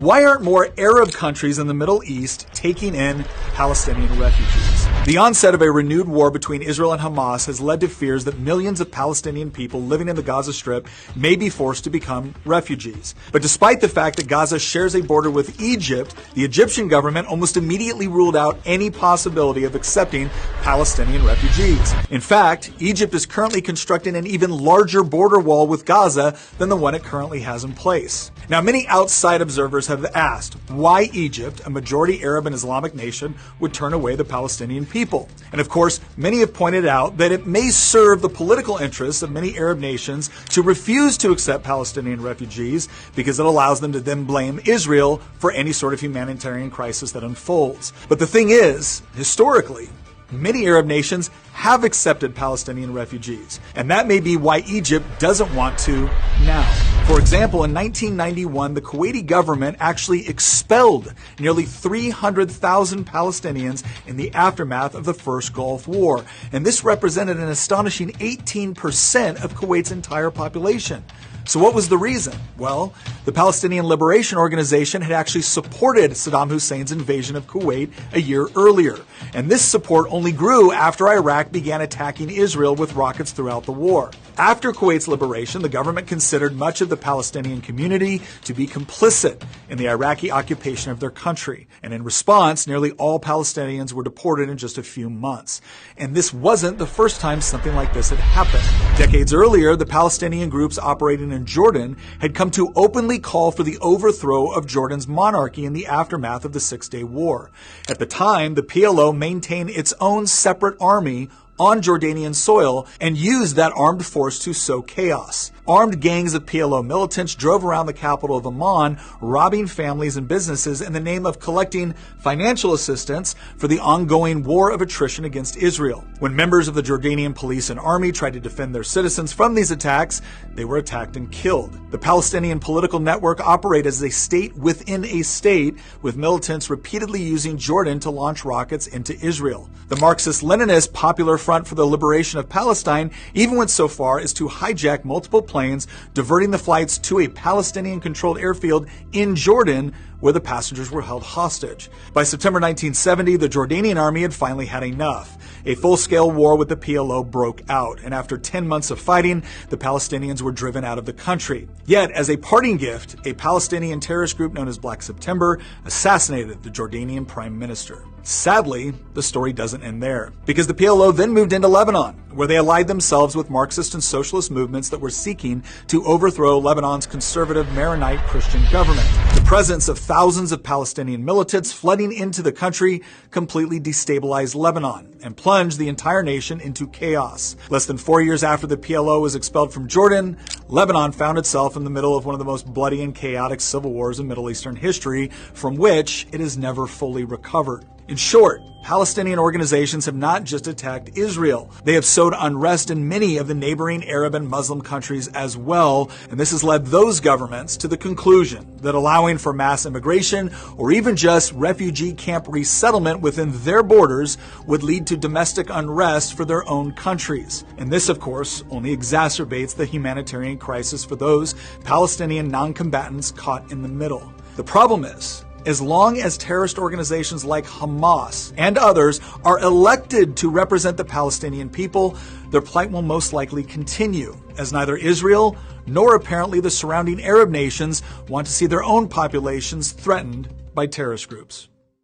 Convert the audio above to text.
Why aren't more Arab countries in the Middle East taking in Palestinian refugees? The onset of a renewed war between Israel and Hamas has led to fears that millions of Palestinian people living in the Gaza Strip may be forced to become refugees. But despite the fact that Gaza shares a border with Egypt, the Egyptian government almost immediately ruled out any possibility of accepting Palestinian refugees. In fact, Egypt is currently constructing an even larger border wall with Gaza than the one it currently has in place. Now, many outside observers have asked why Egypt, a majority Arab and Islamic nation, would turn away the Palestinian people. And of course, many have pointed out that it may serve the political interests of many Arab nations to refuse to accept Palestinian refugees because it allows them to then blame Israel for any sort of humanitarian crisis that unfolds. But the thing is, historically, many Arab nations have accepted Palestinian refugees, and that may be why Egypt doesn't want to now. For example, in 1991, the Kuwaiti government actually expelled nearly 300,000 Palestinians in the aftermath of the First Gulf War, and this represented an astonishing 18% of Kuwait's entire population. So what was the reason? Well, the Palestinian Liberation Organization had actually supported Saddam Hussein's invasion of Kuwait a year earlier. And this support only grew after Iraq began attacking Israel with rockets throughout the war. After Kuwait's liberation, the government considered much of the Palestinian community to be complicit in the Iraqi occupation of their country. And in response, nearly all Palestinians were deported in just a few months. And this wasn't the first time something like this had happened. Decades earlier, the Palestinian groups operating in Jordan had come to openly call for the overthrow of Jordan's monarchy in the aftermath of the Six-Day War. At the time, the PLO maintained its own separate army on Jordanian soil and used that armed force to sow chaos. Armed gangs of PLO militants drove around the capital of Amman, robbing families and businesses in the name of collecting financial assistance for the ongoing war of attrition against Israel. When members of the Jordanian police and army tried to defend their citizens from these attacks, they were attacked and killed. The Palestinian political network operated as a state within a state, with militants repeatedly using Jordan to launch rockets into Israel. The Marxist-Leninist Popular Front for the Liberation of Palestine even went so far as to hijack multiple planes, diverting the flights to a Palestinian-controlled airfield in Jordan, where the passengers were held hostage. By September 1970, the Jordanian army had finally had enough. A full-scale war with the PLO broke out, and after 10 months of fighting, the Palestinians were driven out of the country. Yet, as a parting gift, a Palestinian terrorist group known as Black September assassinated the Jordanian prime minister. Sadly, the story doesn't end there, because the PLO then moved into Lebanon, where they allied themselves with Marxist and socialist movements that were seeking to overthrow Lebanon's conservative Maronite Christian government. The presence of thousands of Palestinian militants flooding into the country completely destabilized Lebanon and plunged the entire nation into chaos. Less than 4 years after the PLO was expelled from Jordan, Lebanon found itself in the middle of one of the most bloody and chaotic civil wars in Middle Eastern history, from which it has never fully recovered. In short, Palestinian organizations have not just attacked Israel. They have sowed unrest in many of the neighboring Arab and Muslim countries as well, and this has led those governments to the conclusion that allowing for mass immigration or even just refugee camp resettlement within their borders would lead to domestic unrest for their own countries. And this, of course, only exacerbates the humanitarian crisis for those Palestinian non-combatants caught in the middle. The problem is, as long as terrorist organizations like Hamas and others are elected to represent the Palestinian people, their plight will most likely continue, as neither Israel nor apparently the surrounding Arab nations want to see their own populations threatened by terrorist groups.